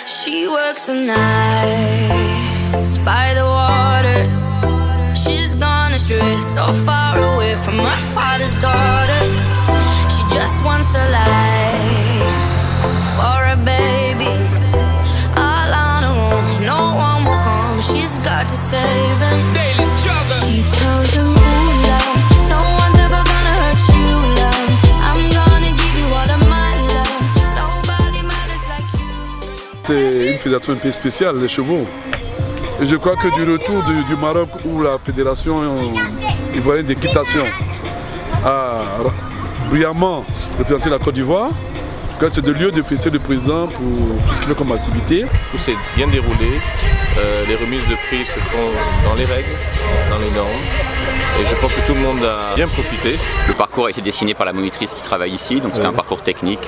She works the nights by the water. She's gone astray, so far away from her father's daughter. She just wants a life for a baby. All on her own, no one will come. She's got to save him. Daily struggle. She tells him, ooh, love, no one's ever gonna hurt you, love. I'm gonna give you all of my love. Nobody matters like you. C'est une fédération un peu spéciale, les chevaux. Et je crois que du retour du Maroc, où la fédération ivoirienne d'équitation a brillamment représenté la Côte d'Ivoire, c'est de lieu de féliciter le président pour tout ce qu'il fait comme activité. Tout s'est bien déroulé, les remises de prix se font dans les règles, dans les normes, et je pense que tout le monde a bien profité. Le parcours a été dessiné par la monitrice qui travaille ici, donc c'était un parcours technique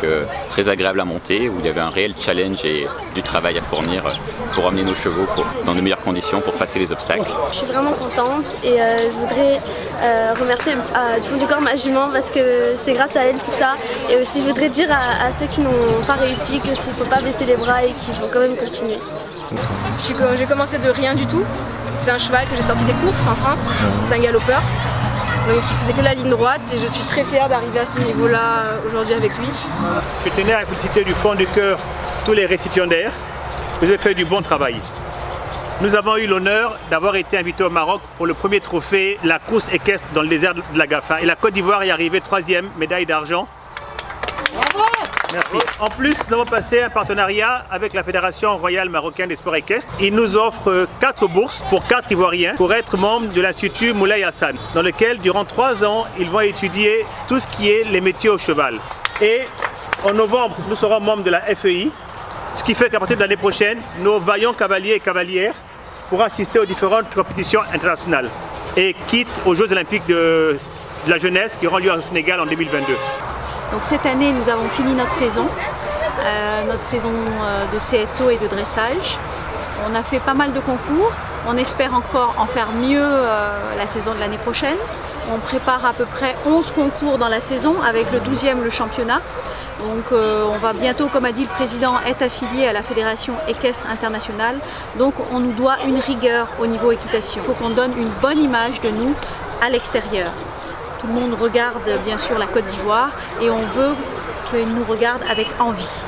très agréable à monter, où il y avait un réel challenge et du travail à fournir pour amener nos chevaux dans de meilleures conditions pour passer les obstacles. Je suis vraiment contente et je voudrais remercier du fond du corps ma jument parce que c'est grâce à elle tout ça. Et aussi je voudrais dire à ceux qui n'ont pas réussi qu'il ne faut pas baisser les bras et qu'il faut quand même continuer. J'ai commencé de rien du tout. C'est un cheval que j'ai sorti des courses en France, c'est un galopeur. Donc il faisait que la ligne droite et je suis très fière d'arriver à ce niveau-là aujourd'hui avec lui. Je tenais à féliciter du fond du cœur tous les récipiendaires. Vous avez fait du bon travail. Nous avons eu l'honneur d'avoir été invités au Maroc pour le premier trophée, la course équestre dans le désert de la Gafa. Et la Côte d'Ivoire est arrivée 3e, médaille d'argent. Bravo! Merci. En plus, nous avons passé un partenariat avec la Fédération royale marocaine des sports équestres. Ils nous offrent 4 bourses pour 4 Ivoiriens pour être membres de l'Institut Moulay Hassan, dans lequel, durant 3 ans, ils vont étudier tout ce qui est les métiers au cheval. Et en novembre, nous serons membres de la FEI, ce qui fait qu'à partir de l'année prochaine, nos vaillants cavaliers et cavalières pourront assister aux différentes compétitions internationales et quittent aux Jeux olympiques de la jeunesse qui auront lieu au Sénégal en 2022. Donc cette année, nous avons fini notre saison de CSO et de dressage. On a fait pas mal de concours. On espère encore en faire mieux la saison de l'année prochaine. On prépare à peu près 11 concours dans la saison avec le 12e, le championnat. Donc on va bientôt, comme a dit le président, être affilié à la Fédération équestre internationale. Donc on nous doit une rigueur au niveau équitation. Il faut qu'on donne une bonne image de nous à l'extérieur. Tout le monde regarde bien sûr la Côte d'Ivoire et on veut qu'ils nous regardent avec envie.